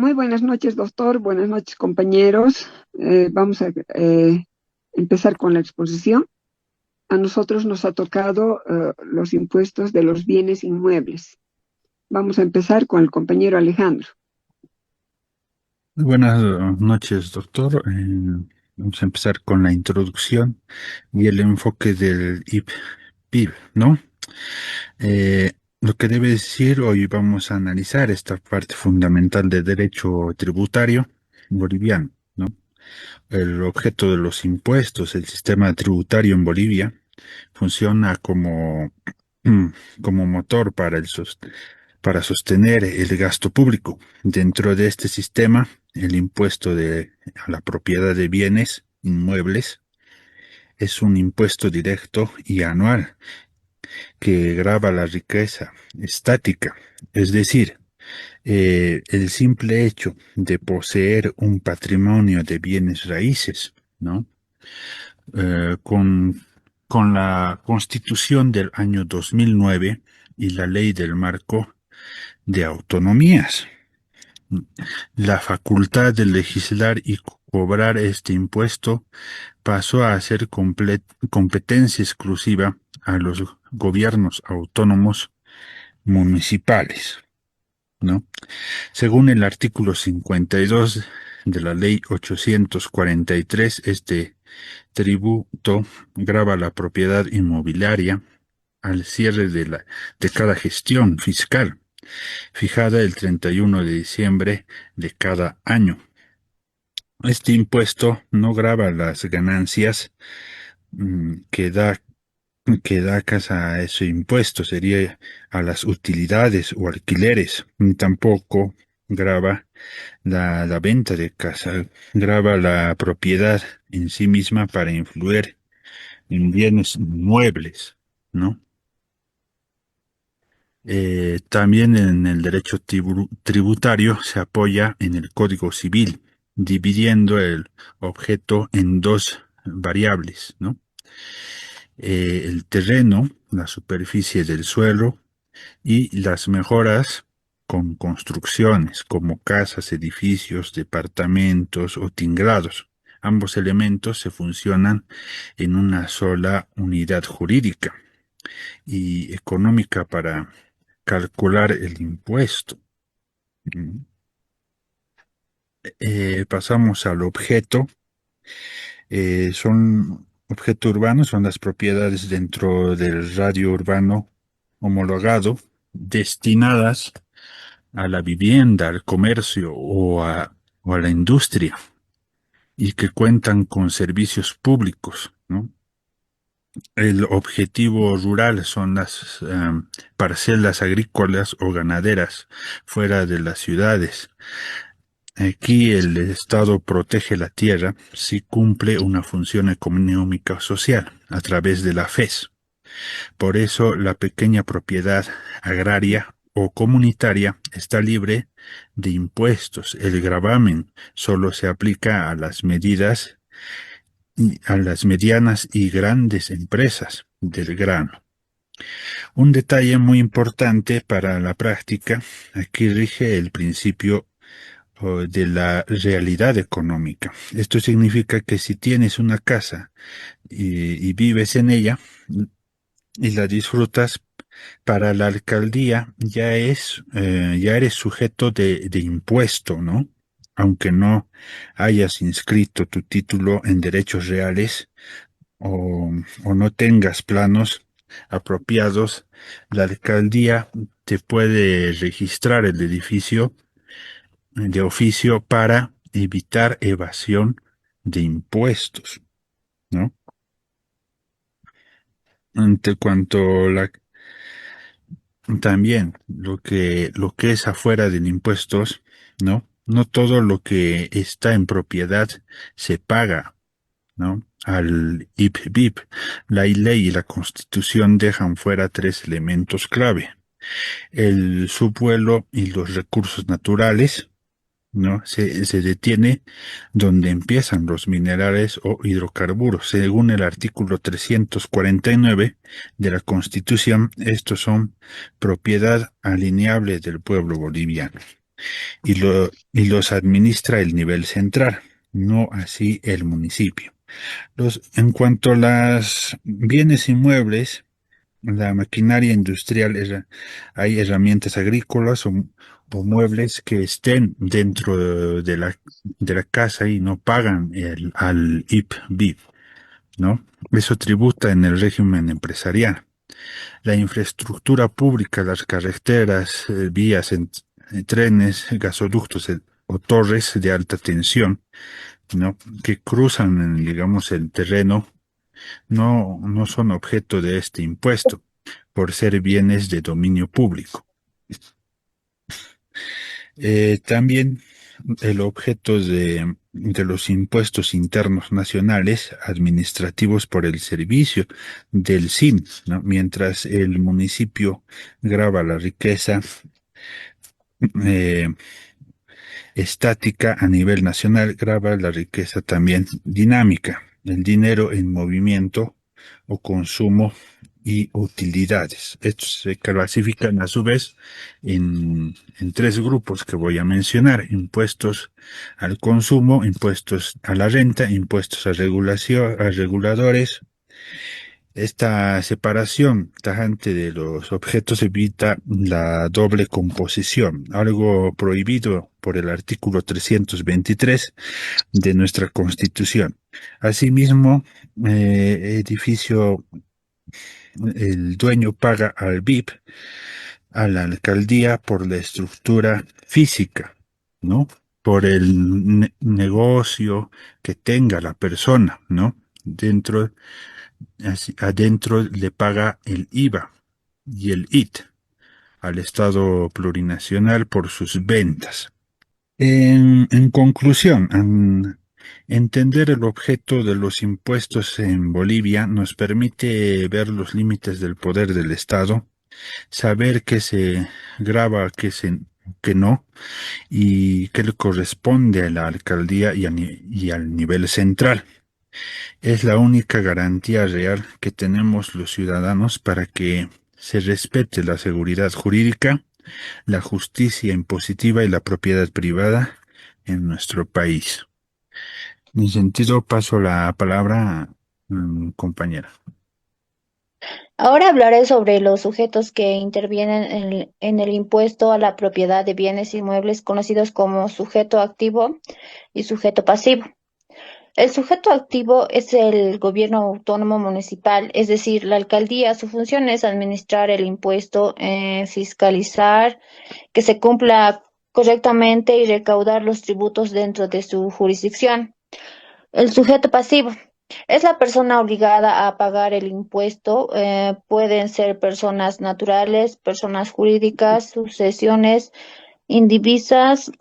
Muy buenas noches, doctor. Buenas noches, compañeros. Vamos a empezar con la exposición. A nosotros nos ha tocado los impuestos de los bienes inmuebles. Vamos a empezar con el compañero Alejandro. Muy buenas noches, doctor. Vamos a empezar con la introducción y el enfoque del IPPIB, ¿no? Lo que debe decir, hoy vamos a analizar esta parte fundamental del derecho tributario boliviano, ¿no? El objeto de los impuestos, el sistema tributario en Bolivia, funciona como motor para para sostener el gasto público. Dentro de este sistema, el impuesto a la propiedad de bienes inmuebles es un impuesto directo y anual que grava la riqueza estática, es decir, el simple hecho de poseer un patrimonio de bienes raíces, ¿no? Eh, con, con la Constitución del año 2009 y la Ley del Marco de Autonomías, la facultad de legislar y cobrar este impuesto pasó a ser competencia exclusiva a los gobiernos autónomos municipales, ¿no? Según el artículo 52 de la Ley 843, este tributo grava la propiedad inmobiliaria al cierre de cada gestión fiscal, fijada el 31 de diciembre de cada año. Este impuesto no grava las ganancias mm, que da, que da casa a ese impuesto, sería a las utilidades o alquileres, ni tampoco grava la venta de casa, grava la propiedad en sí misma para influir en bienes muebles, ¿no? También en el derecho tributario se apoya en el Código Civil, dividiendo el objeto en dos variables, ¿no? El terreno, la superficie del suelo y las mejoras con construcciones como casas, edificios, departamentos o tinglados. Ambos elementos se funcionan en una sola unidad jurídica y económica para calcular el impuesto. Mm. Pasamos al objeto. Son objeto urbano, son las propiedades dentro del radio urbano homologado destinadas a la vivienda, al comercio o a la industria y que cuentan con servicios públicos, ¿no? El objetivo rural son las parcelas agrícolas o ganaderas fuera de las ciudades. Aquí el Estado protege la tierra si cumple una función económica o social a través de la FES. Por eso la pequeña propiedad agraria o comunitaria está libre de impuestos. El gravamen solo se aplica a a las medianas y grandes empresas del grano. Un detalle muy importante para la práctica, aquí rige el principio de la realidad económica. Esto significa que si tienes una casa y vives en ella y la disfrutas, para la alcaldía ya eres sujeto de impuesto, ¿no? Aunque no hayas inscrito tu título en derechos reales o no tengas planos apropiados, la alcaldía te puede registrar el edificio de oficio para evitar evasión de impuestos, ¿no? Ante cuanto también lo que es afuera de impuestos, ¿no? No todo lo que está en propiedad se paga, ¿no? Al IPBIP, la ley y la Constitución dejan fuera tres elementos clave: el subsuelo y los recursos naturales, ¿no? Se detiene donde empiezan los minerales o hidrocarburos. Según el artículo 349 de la Constitución, estos son propiedad alineable del pueblo boliviano. y los administra el nivel central, no así el municipio. En cuanto a los bienes inmuebles, la maquinaria industrial, hay herramientas agrícolas o muebles que estén dentro de la casa y no pagan al IPBIP, ¿no? Eso tributa en el régimen empresarial. La infraestructura pública, las carreteras, vías, trenes, gasoductos o torres de alta tensión, ¿no? Que cruzan, digamos, el terreno, no son objeto de este impuesto por ser bienes de dominio público. También el objeto de los impuestos internos nacionales administrativos por el servicio del SIN, ¿no? Mientras el municipio grava la riqueza eh, estática a nivel nacional, grava la riqueza también dinámica, el dinero en movimiento o consumo y utilidades. Estos se clasifican a su vez en tres grupos que voy a mencionar: impuestos al consumo, impuestos a la renta, impuestos a regulación, a reguladores. Esta separación tajante de los objetos evita la doble composición, algo prohibido por el artículo 323 de nuestra Constitución. Asimismo, edificio, el dueño paga al BIP, a la alcaldía, por la estructura física, ¿no? Por el negocio que tenga la persona, ¿no? Adentro le paga el IVA y el IT al Estado plurinacional por sus ventas. En conclusión, entender el objeto de los impuestos en Bolivia nos permite ver los límites del poder del Estado, saber qué se graba, qué no, y qué le corresponde a la alcaldía y al nivel central. Es la única garantía real que tenemos los ciudadanos para que se respete la seguridad jurídica, la justicia impositiva y la propiedad privada en nuestro país. En ese sentido, paso la palabra a mi compañera. Ahora hablaré sobre los sujetos que intervienen en el impuesto a la propiedad de bienes inmuebles conocidos como sujeto activo y sujeto pasivo. El sujeto activo es el gobierno autónomo municipal, es decir, la alcaldía. Su función es administrar el impuesto, fiscalizar que se cumpla correctamente y recaudar los tributos dentro de su jurisdicción. El sujeto pasivo es la persona obligada a pagar el impuesto. Pueden ser personas naturales, personas jurídicas, sucesiones, indivisas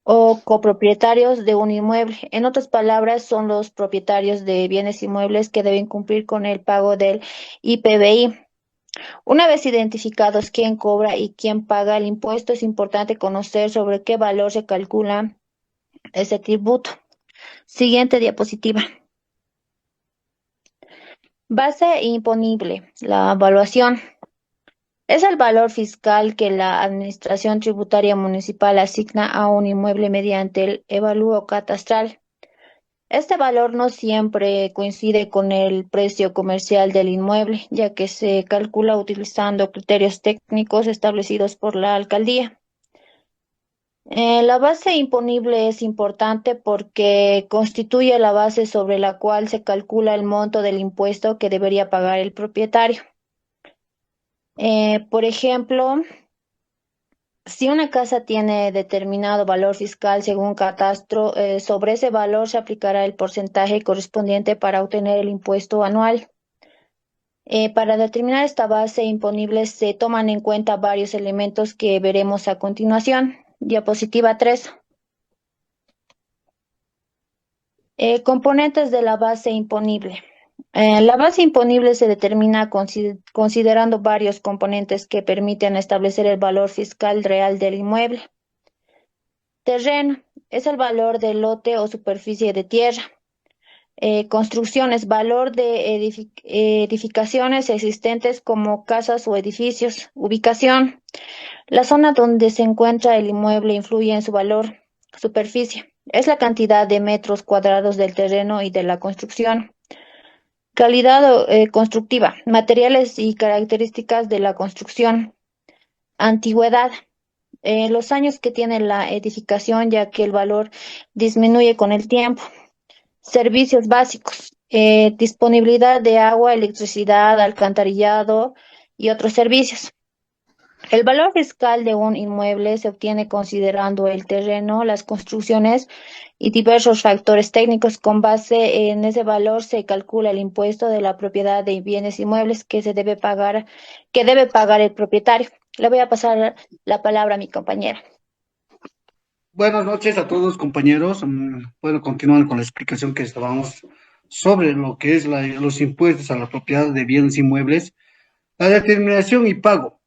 o copropietarios de un inmueble. En otras palabras, son los propietarios de bienes inmuebles que deben cumplir con el pago del IPBI. Una vez identificados quién cobra y quién paga el impuesto, es importante conocer sobre qué valor se calcula ese tributo. Siguiente diapositiva. Base imponible. La evaluación es el valor fiscal que la Administración Tributaria Municipal asigna a un inmueble mediante el evalúo catastral. Este valor no siempre coincide con el precio comercial del inmueble, ya que se calcula utilizando criterios técnicos establecidos por la alcaldía. La base imponible es importante porque constituye la base sobre la cual se calcula el monto del impuesto que debería pagar el propietario. Por ejemplo, si una casa tiene determinado valor fiscal según catastro, sobre ese valor se aplicará el porcentaje correspondiente para obtener el impuesto anual. Para determinar esta base imponible se toman en cuenta varios elementos que veremos a continuación. Diapositiva 3. Componentes de la base imponible. La base imponible se determina considerando varios componentes que permiten establecer el valor fiscal real del inmueble. Terreno es el valor del lote o superficie de tierra. Construcciones, valor de edificaciones existentes como casas o edificios. Ubicación. La zona donde se encuentra el inmueble influye en su valor. Superficie. Es la cantidad de metros cuadrados del terreno y de la construcción. Calidad constructiva. Materiales y características de la construcción. Antigüedad. Los años que tiene la edificación, ya que el valor disminuye con el tiempo. Servicios básicos, disponibilidad de agua, electricidad, alcantarillado y otros servicios. El valor fiscal de un inmueble se obtiene considerando el terreno, las construcciones y diversos factores técnicos. Con base en ese valor se calcula el impuesto de la propiedad de bienes inmuebles que debe pagar el propietario. Le voy a pasar la palabra a mi compañera. Buenas noches a todos, compañeros. Bueno, continuando con la explicación que estábamos sobre lo que es los impuestos a la propiedad de bienes inmuebles, la determinación y pago.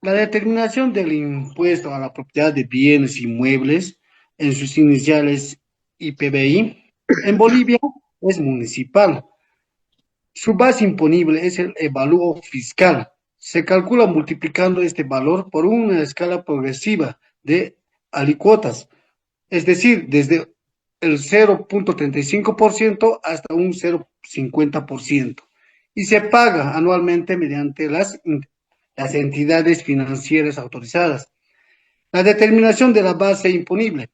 La determinación del impuesto a la propiedad de bienes inmuebles, en sus iniciales IPBI, en Bolivia es municipal. Su base imponible es el evalúo fiscal. Se calcula multiplicando este valor por una escala progresiva de alícuotas, es decir, desde el 0,35% hasta un 0,50%, y se paga anualmente mediante las entidades financieras autorizadas. La determinación de la base imponible.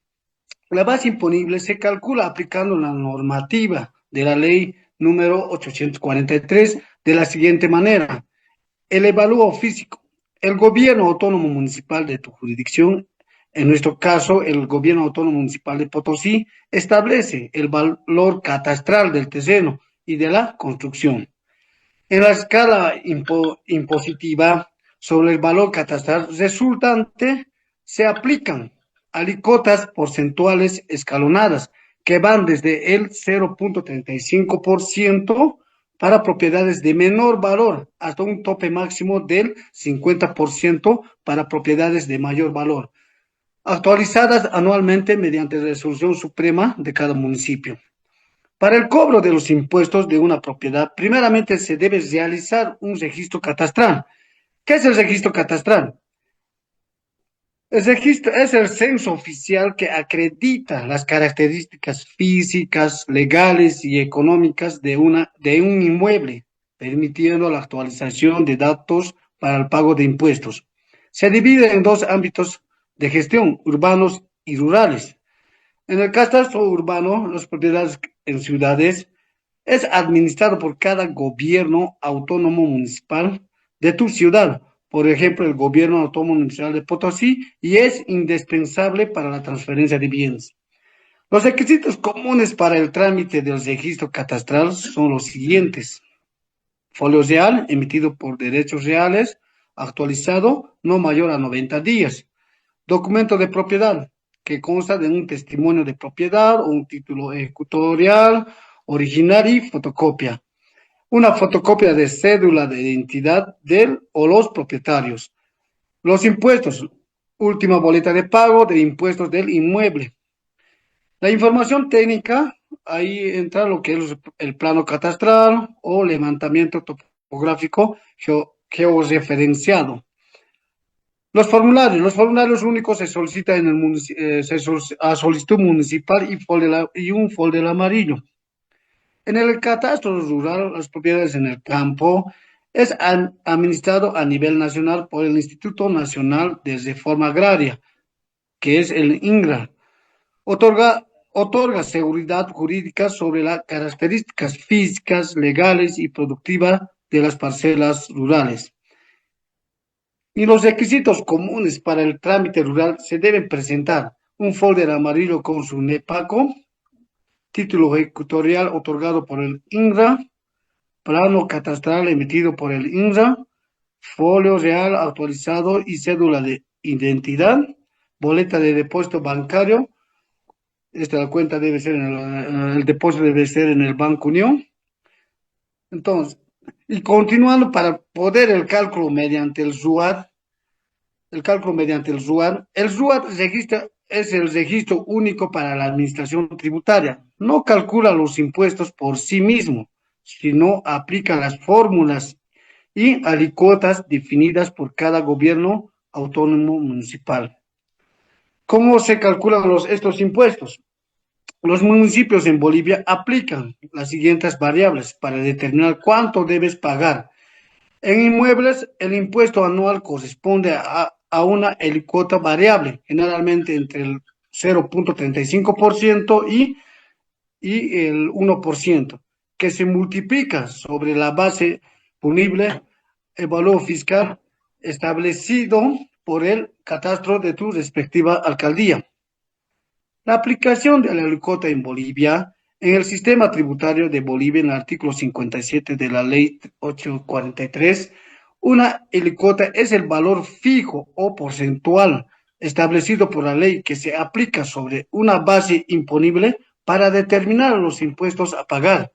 La base imponible se calcula aplicando la normativa de la ley número 843 de la siguiente manera. El evalúo físico. El gobierno autónomo municipal de tu jurisdicción, en nuestro caso, el gobierno autónomo municipal de Potosí, establece el valor catastral del terreno y de la construcción. En la escala impositiva sobre el valor catastral resultante se aplican alícuotas porcentuales escalonadas que van desde el 0,35% para propiedades de menor valor hasta un tope máximo del 50% para propiedades de mayor valor, actualizadas anualmente mediante resolución suprema de cada municipio. Para el cobro de los impuestos de una propiedad, primeramente se debe realizar un registro catastral. ¿Qué es el registro catastral? El registro es el censo oficial que acredita las características físicas, legales y económicas de un inmueble, permitiendo la actualización de datos para el pago de impuestos. Se divide en dos ámbitos de gestión, urbanos y rurales. En el catastro urbano, las propiedades en ciudades es administrado por cada gobierno autónomo municipal de tu ciudad, por ejemplo, el gobierno autónomo municipal de Potosí, y es indispensable para la transferencia de bienes. Los requisitos comunes para el trámite del registro catastral son los siguientes: folio real emitido por derechos reales, actualizado no mayor a 90 días. Documento de propiedad, que consta de un testimonio de propiedad o un título ejecutorial, original y fotocopia. Una fotocopia de cédula de identidad del o los propietarios. Los impuestos, última boleta de pago de impuestos del inmueble. La información técnica, ahí entra lo que es el plano catastral o levantamiento topográfico georreferenciado. Los formularios únicos se solicitan a solicitud municipal y un folder amarillo. En el catastro rural, las propiedades en el campo es administrado a nivel nacional por el Instituto Nacional de Reforma Agraria, que es el INRA. Otorga seguridad jurídica sobre las características físicas, legales y productivas de las parcelas rurales. Y los requisitos comunes para el trámite rural se deben presentar un folder amarillo con su NEPACO, título ejecutorial otorgado por el INRA, plano catastral emitido por el INRA, folio real actualizado y cédula de identidad, boleta de depósito bancario. La cuenta debe ser el depósito debe ser en el Banco Unión. Entonces, y continuando para poder el cálculo mediante el RUAD, el RUAD registra es el registro único para la administración tributaria. No calcula los impuestos por sí mismo, sino aplica las fórmulas y alícuotas definidas por cada gobierno autónomo municipal. ¿Cómo se calculan estos impuestos? Los municipios en Bolivia aplican las siguientes variables para determinar cuánto debes pagar. En inmuebles, el impuesto anual corresponde a una alícuota variable, generalmente entre el 0,35% y el 1%, que se multiplica sobre la base punible, el valor fiscal establecido por el catastro de tu respectiva alcaldía. La aplicación de la alícuota en Bolivia, en el sistema tributario de Bolivia, en el artículo 57 de la ley 843, una alícuota es el valor fijo o porcentual establecido por la ley que se aplica sobre una base imponible para determinar los impuestos a pagar.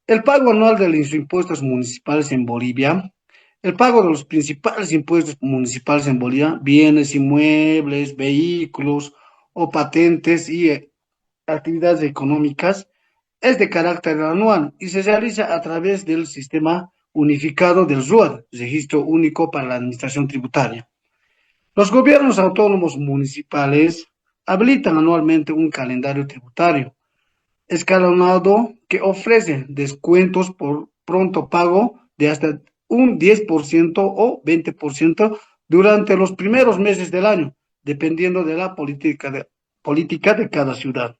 El pago anual de los impuestos municipales en Bolivia, el pago de los principales impuestos municipales en Bolivia, bienes, inmuebles, vehículos o patentes y actividades económicas, es de carácter anual y se realiza a través del sistema unificado del RUAD, Registro Único para la Administración Tributaria. Los gobiernos autónomos municipales habilitan anualmente un calendario tributario escalonado que ofrece descuentos por pronto pago de hasta un 10% o 20% durante los primeros meses del año, dependiendo de la política de cada ciudad.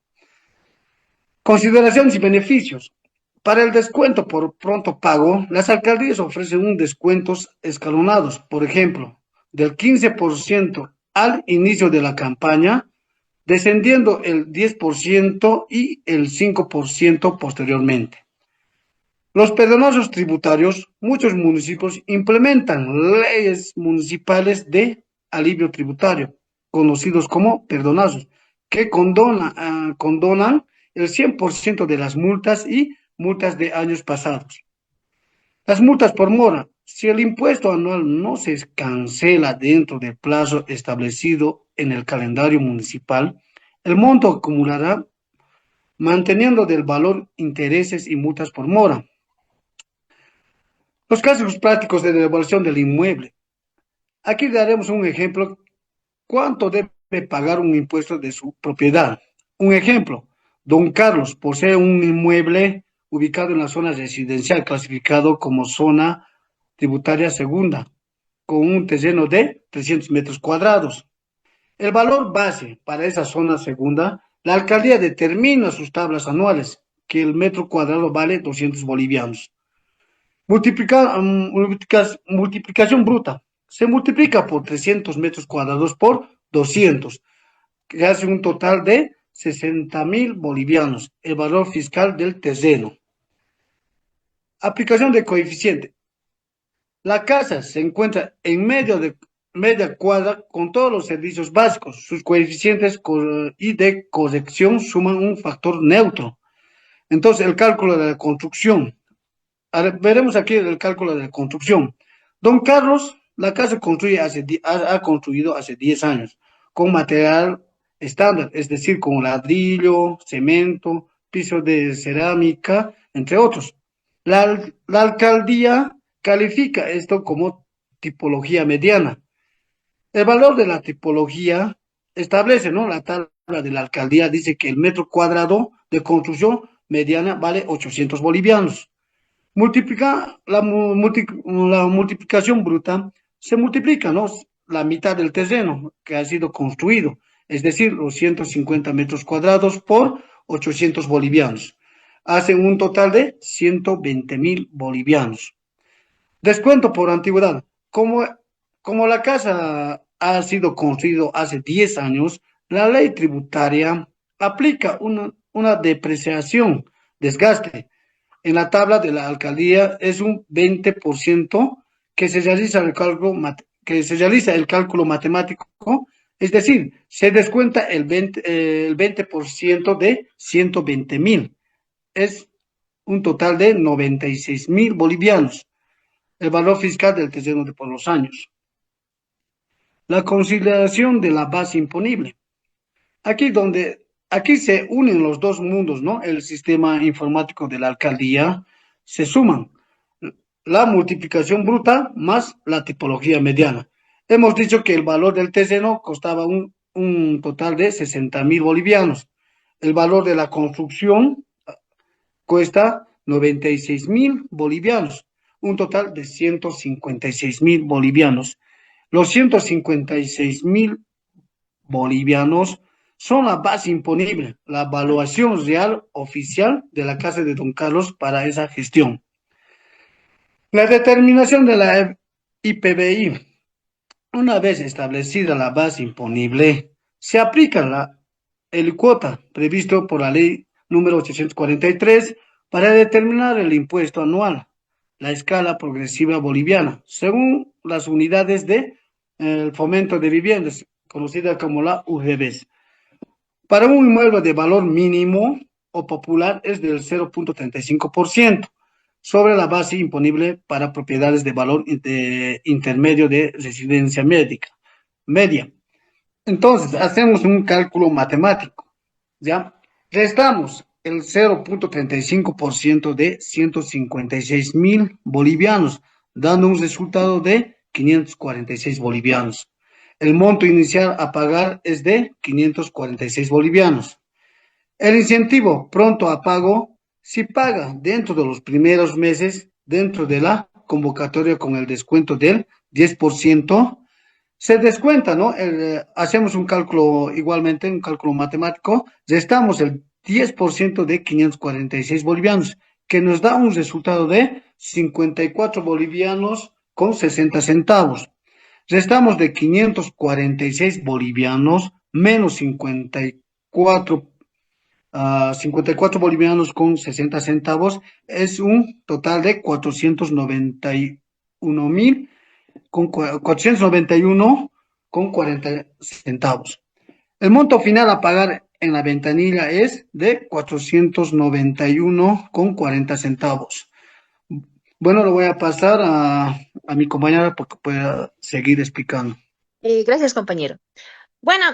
Consideraciones y beneficios. Para el descuento por pronto pago, las alcaldías ofrecen un descuentos escalonados, por ejemplo, del 15% al inicio de la campaña, descendiendo el 10% y el 5% posteriormente. Los perdonazos tributarios, muchos municipios implementan leyes municipales de alivio tributario, conocidos como perdonazos, que condonan el 100% de las multas y multas de años pasados. Las multas por mora. Si el impuesto anual no se cancela dentro del plazo establecido en el calendario municipal, el monto acumulará manteniendo del valor intereses y multas por mora. Los casos prácticos de devaluación del inmueble. Aquí daremos un ejemplo. ¿Cuánto debe pagar un impuesto de su propiedad? Un ejemplo. Don Carlos posee un inmueble ubicado en la zona residencial, clasificado como zona tributaria segunda, con un terreno de 300 metros cuadrados. El valor base para esa zona segunda, la alcaldía determina sus tablas anuales, que el metro cuadrado vale 200 bolivianos. Multiplicación bruta. Se multiplica por 300 metros cuadrados por 200, que hace un total de 60.000 bolivianos, el valor fiscal del terreno. Aplicación de coeficiente. La casa se encuentra en medio de media cuadra con todos los servicios básicos. Sus coeficientes y de corrección suman un factor neutro. Entonces, el cálculo de la construcción. Veremos aquí el cálculo de la construcción. Don Carlos, la casa ha construido hace 10 años con material estándar, es decir, con ladrillo, cemento, piso de cerámica, entre otros. La alcaldía califica esto como tipología mediana. El valor de la tipología establece, ¿no? La tabla de la alcaldía dice que el metro cuadrado de construcción mediana vale 800 bolivianos. La multiplicación bruta se multiplica, ¿no? La mitad del terreno que ha sido construido, es decir, los 150 metros cuadrados por 800 bolivianos. Hacen un total de 120.000 bolivianos. Descuento por antigüedad. Como la casa ha sido construido hace 10 años, la ley tributaria aplica una depreciación, desgaste. En la tabla de la alcaldía es un 20% que se realiza el cálculo matemático, es decir, se descuenta el 20% de 120.000. Es un total de 96.000 bolivianos, el valor fiscal del terreno de por los años. La consideración de la base imponible. Aquí se unen los dos mundos, ¿no? El sistema informático de la alcaldía se suman la multiplicación bruta más la tipología mediana. Hemos dicho que el valor del terreno costaba un total de 60.000 bolivianos. El valor de la construcción cuesta 96.000 bolivianos, un total de 156.000 bolivianos. Los 156.000 bolivianos son la base imponible, la evaluación real oficial de la Casa de Don Carlos para esa gestión. La determinación de la IPBI. Una vez establecida la base imponible, se aplica el cuota previsto por la ley número 843 para determinar el impuesto anual, la escala progresiva boliviana, según las unidades de fomento de viviendas, conocida como la UGBs. Para un inmueble de valor mínimo o popular es del 0.35% sobre la base imponible para propiedades de valor intermedio de residencia media. Entonces, hacemos un cálculo matemático, ¿ya? Restamos el 0.35% de 156.000 bolivianos, dando un resultado de 546 bolivianos. El monto inicial a pagar es de 546 bolivianos. El incentivo pronto a pago si paga dentro de los primeros meses, dentro de la convocatoria con el descuento del 10%, se descuenta, ¿no? Hacemos un cálculo igualmente, un cálculo matemático, restamos el 10% de 546 bolivianos, que nos da un resultado de 54 bolivianos con 60 centavos. Restamos de 546 bolivianos menos 54 bolivianos con 60 centavos, es un total de 491.000 con 491 con 40 centavos. El monto final a pagar en la ventanilla es de 491 con 40 centavos. Bueno, lo voy a pasar a mi compañera porque pueda seguir explicando. Gracias, compañero. Bueno,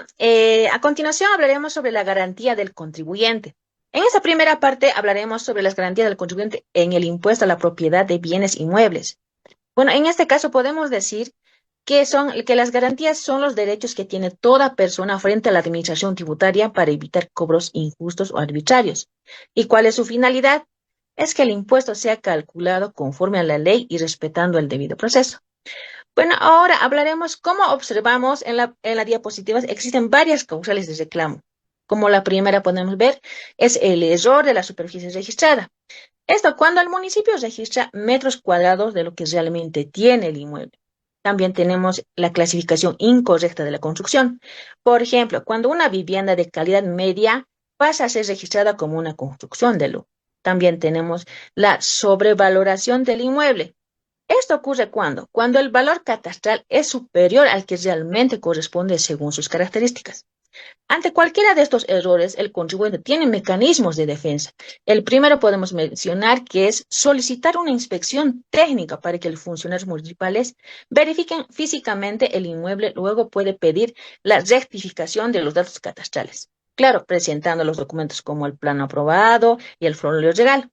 a continuación hablaremos sobre la garantía del contribuyente. En esta primera parte hablaremos sobre las garantías del contribuyente en el impuesto a la propiedad de bienes inmuebles. Bueno, en este caso podemos decir que las garantías son los derechos que tiene toda persona frente a la administración tributaria para evitar cobros injustos o arbitrarios. ¿Y cuál es su finalidad? Es que el impuesto sea calculado conforme a la ley y respetando el debido proceso. Bueno, ahora hablaremos cómo observamos en la diapositiva, existen varias causales de reclamo. Como la primera podemos ver, es el error de la superficie registrada. Esto cuando el municipio registra metros cuadrados de lo que realmente tiene el inmueble. También tenemos la clasificación incorrecta de la construcción. Por ejemplo, cuando una vivienda de calidad media pasa a ser registrada como una construcción de lujo. También tenemos la sobrevaloración del inmueble. Esto ocurre cuando el valor catastral es superior al que realmente corresponde según sus características. Ante cualquiera de estos errores, el contribuyente tiene mecanismos de defensa. El primero podemos mencionar que es solicitar una inspección técnica para que los funcionarios municipales verifiquen físicamente el inmueble, luego puede pedir la rectificación de los datos catastrales. Claro, presentando los documentos como el plano aprobado y el formulario legal,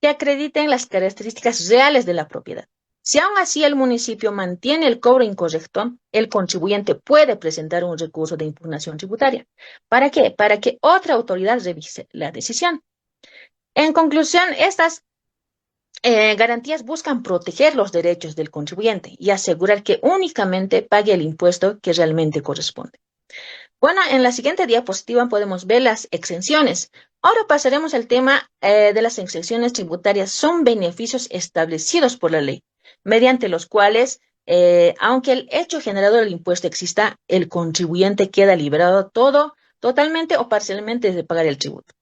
que acrediten las características reales de la propiedad. Si aún así el municipio mantiene el cobro incorrecto, el contribuyente puede presentar un recurso de impugnación tributaria. ¿Para qué? Para que otra autoridad revise la decisión. En conclusión, estas garantías buscan proteger los derechos del contribuyente y asegurar que únicamente pague el impuesto que realmente corresponde. Bueno, en la siguiente diapositiva podemos ver las exenciones. Ahora pasaremos al tema de las exenciones tributarias. Son beneficios establecidos por la ley, mediante los cuales, aunque el hecho generador del impuesto exista, el contribuyente queda liberado totalmente o parcialmente de pagar el tributo.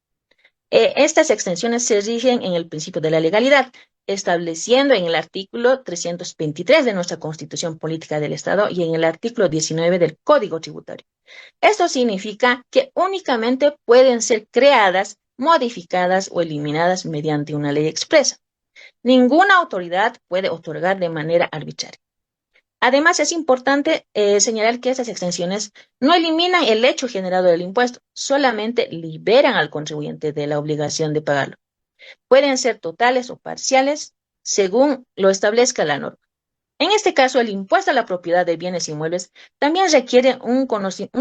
Estas exenciones se rigen en el principio de la legalidad, estableciendo en el artículo 323 de nuestra Constitución Política del Estado y en el artículo 19 del Código Tributario. Esto significa que únicamente pueden ser creadas, modificadas o eliminadas mediante una ley expresa. Ninguna autoridad puede otorgar de manera arbitraria. Además, es importante señalar que estas exenciones no eliminan el hecho generado del impuesto, solamente liberan al contribuyente de la obligación de pagarlo. Pueden ser totales o parciales, según lo establezca la norma. En este caso, el impuesto a la propiedad de bienes inmuebles también requiere un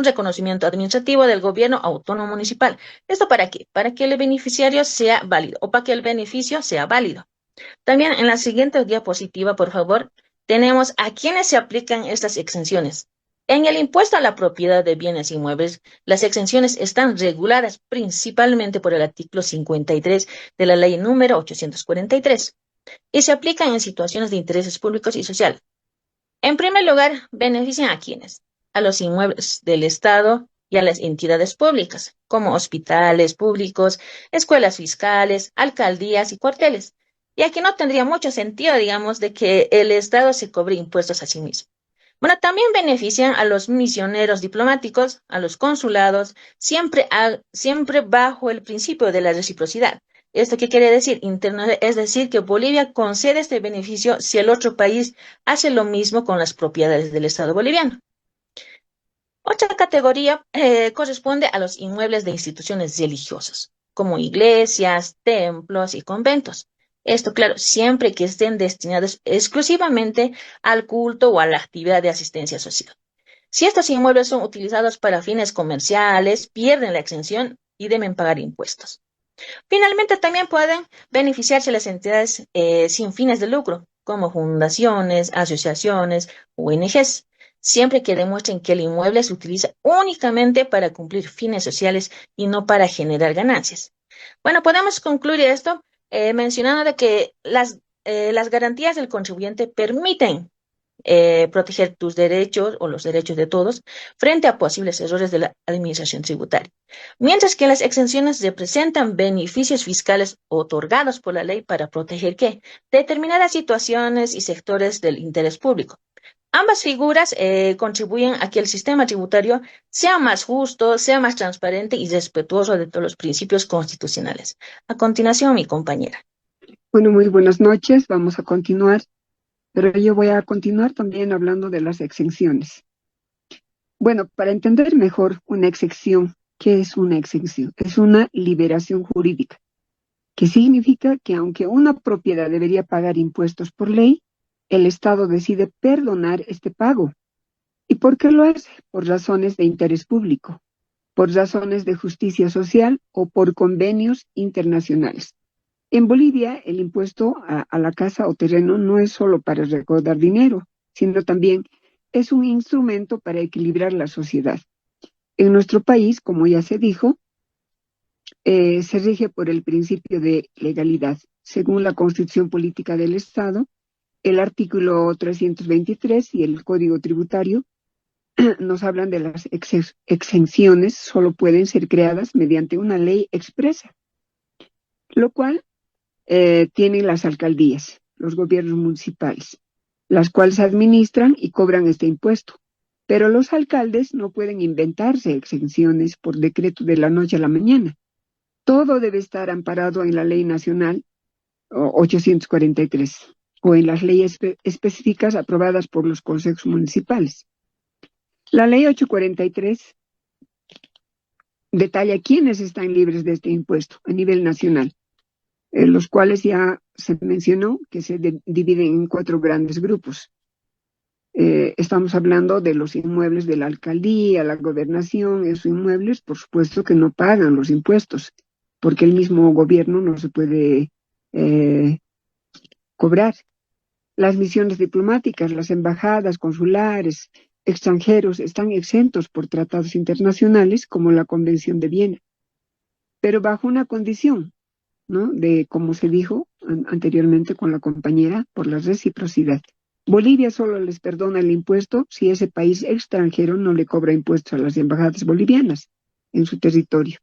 reconocimiento administrativo del gobierno autónomo municipal. ¿Esto para qué? Para que el beneficiario sea válido o para que el beneficio sea válido. También en la siguiente diapositiva, por favor, tenemos a quiénes se aplican estas exenciones. En el impuesto a la propiedad de bienes inmuebles, las exenciones están reguladas principalmente por el artículo 53 de la ley número 843 y se aplican en situaciones de intereses públicos y social. En primer lugar, benefician a quiénes? A los inmuebles del Estado y a las entidades públicas, como hospitales públicos, escuelas fiscales, alcaldías y cuarteles. Y aquí no tendría mucho sentido, digamos, de que el Estado se cobre impuestos a sí mismo. Bueno, también benefician a los misioneros diplomáticos, a los consulados, siempre bajo el principio de la reciprocidad. ¿Esto qué quiere decir? Es decir, que Bolivia concede este beneficio si el otro país hace lo mismo con las propiedades del Estado boliviano. Otra categoría corresponde a los inmuebles de instituciones religiosas, como iglesias, templos y conventos. Esto, claro, siempre que estén destinados exclusivamente al culto o a la actividad de asistencia social. Si estos inmuebles son utilizados para fines comerciales, pierden la exención y deben pagar impuestos. Finalmente, también pueden beneficiarse las entidades sin fines de lucro, como fundaciones, asociaciones, ONGs, siempre que demuestren que el inmueble se utiliza únicamente para cumplir fines sociales y no para generar ganancias. Bueno, podemos concluir esto mencionando de que las garantías del contribuyente permiten proteger tus derechos o los derechos de todos frente a posibles errores de la administración tributaria. Mientras que las exenciones representan beneficios fiscales otorgados por la ley para proteger ¿qué? Determinadas situaciones y sectores del interés público. Ambas figuras contribuyen a que el sistema tributario sea más justo, sea más transparente y respetuoso de todos los principios constitucionales. A continuación, mi compañera. Bueno, muy buenas noches. Vamos a continuar, pero yo voy a continuar también hablando de las exenciones. Bueno, para entender mejor una exención, ¿qué es una exención? Es una liberación jurídica, que significa que aunque una propiedad debería pagar impuestos por ley, el Estado decide perdonar este pago. ¿Y por qué lo hace? Por razones de interés público, por razones de justicia social o por convenios internacionales. En Bolivia, el impuesto a la casa o terreno no es solo para recaudar dinero, sino también es un instrumento para equilibrar la sociedad. En nuestro país, como ya se dijo, se rige por el principio de legalidad. Según la Constitución Política del Estado, el artículo 323 y el Código Tributario nos hablan de las exenciones, solo pueden ser creadas mediante una ley expresa, lo cual tienen las alcaldías, los gobiernos municipales, las cuales administran y cobran este impuesto. Pero los alcaldes no pueden inventarse exenciones por decreto de la noche a la mañana. Todo debe estar amparado en la Ley Nacional 843 o en las leyes específicas aprobadas por los consejos municipales. La Ley 843 detalla quiénes están libres de este impuesto a nivel nacional, los cuales ya se mencionó que se dividen en 4 grandes grupos. Estamos hablando de los inmuebles de la alcaldía, la gobernación. Esos inmuebles, por supuesto, que no pagan los impuestos, porque el mismo gobierno no se puede cobrar. Las misiones diplomáticas, las embajadas, consulares, extranjeros están exentos por tratados internacionales como la Convención de Viena, pero bajo una condición, ¿no? De, como se dijo anteriormente con la compañera, por la reciprocidad. Bolivia solo les perdona el impuesto si ese país extranjero no le cobra impuestos a las embajadas bolivianas en su territorio.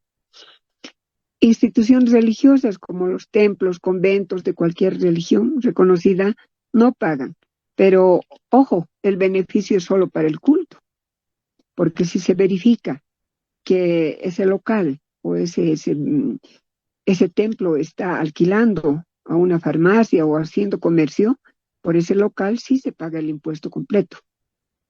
Instituciones religiosas como los templos, conventos de cualquier religión reconocida no pagan, pero ojo, el beneficio es solo para el culto, porque si se verifica que ese local o ese templo está alquilando a una farmacia o haciendo comercio, por ese local sí se paga el impuesto completo.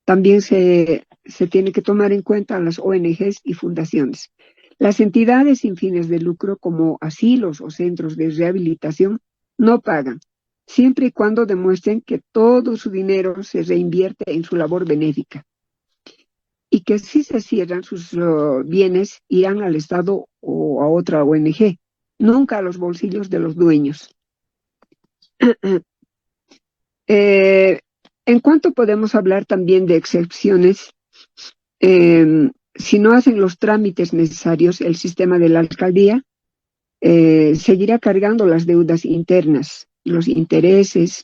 También se tiene que tomar en cuenta a las ONGs y fundaciones. Las entidades sin fines de lucro como asilos o centros de rehabilitación no pagan, siempre y cuando demuestren que todo su dinero se reinvierte en su labor benéfica y que si se cierran sus bienes irán al Estado o a otra ONG, nunca a los bolsillos de los dueños. Eh, en cuanto podemos hablar también de excepciones, si no hacen los trámites necesarios, el sistema de la alcaldía seguirá cargando las deudas internas, los intereses,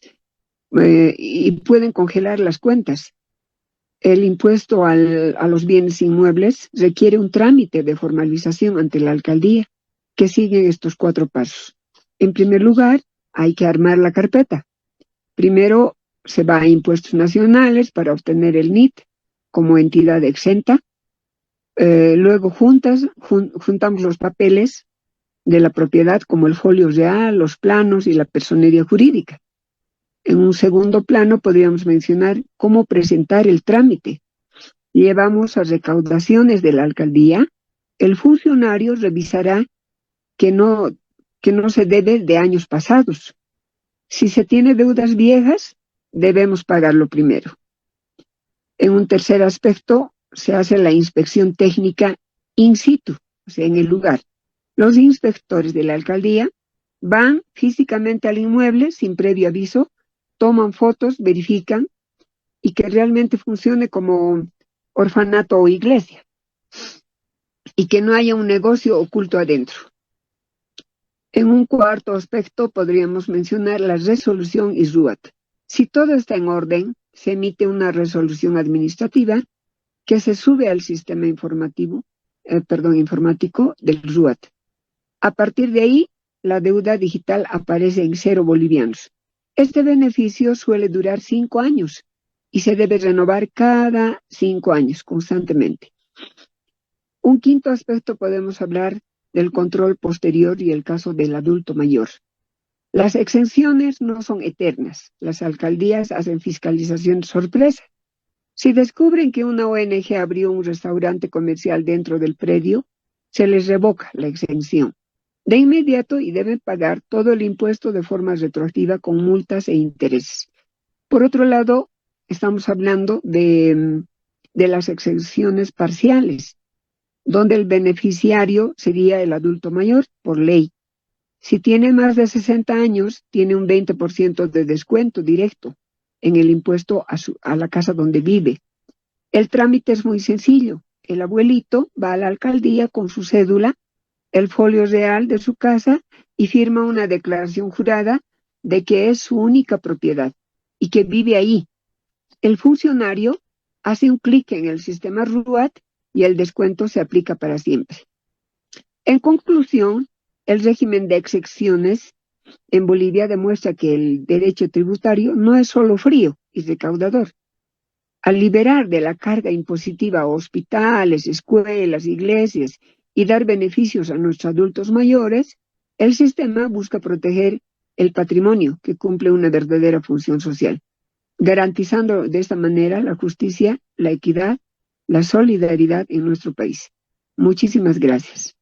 y pueden congelar las cuentas. El impuesto a los bienes inmuebles requiere un trámite de formalización ante la alcaldía que sigue estos 4 pasos. En primer lugar, hay que armar la carpeta. Primero se va a impuestos nacionales para obtener el NIT como entidad exenta. Luego juntamos los papeles de la propiedad como el folio real, los planos y la personería jurídica. En un segundo plano podríamos mencionar cómo presentar el trámite. Llevamos a recaudaciones de la alcaldía. El funcionario revisará que no se debe de años pasados. Si se tiene deudas viejas, debemos pagarlo primero. En un tercer aspecto, se hace la inspección técnica in situ, o sea, en el lugar. Los inspectores de la alcaldía van físicamente al inmueble sin previo aviso, toman fotos, verifican y que realmente funcione como orfanato o iglesia y que no haya un negocio oculto adentro. En un cuarto aspecto podríamos mencionar la resolución ISRUAT. Si todo está en orden, se emite una resolución administrativa que se sube al sistema informático del RUAT. A partir de ahí, la deuda digital aparece en 0 bolivianos. Este beneficio suele durar 5 años y se debe renovar cada 5 años constantemente. Un quinto aspecto podemos hablar del control posterior y el caso del adulto mayor. Las exenciones no son eternas. Las alcaldías hacen fiscalización sorpresa. Si descubren que una ONG abrió un restaurante comercial dentro del predio, se les revoca la exención de inmediato y deben pagar todo el impuesto de forma retroactiva con multas e intereses. Por otro lado, estamos hablando de las exenciones parciales, donde el beneficiario sería el adulto mayor por ley. Si tiene más de 60 años, tiene un 20% de descuento directo en el impuesto a la casa donde vive. El trámite es muy sencillo. El abuelito va a la alcaldía con su cédula, el folio real de su casa y firma una declaración jurada de que es su única propiedad y que vive ahí. El funcionario hace un clic en el sistema RUAT y el descuento se aplica para siempre. En conclusión, el régimen de exenciones en Bolivia demuestra que el derecho tributario no es solo frío y recaudador. Al liberar de la carga impositiva a hospitales, escuelas, iglesias y dar beneficios a nuestros adultos mayores, el sistema busca proteger el patrimonio que cumple una verdadera función social, garantizando de esta manera la justicia, la equidad, la solidaridad en nuestro país. Muchísimas gracias.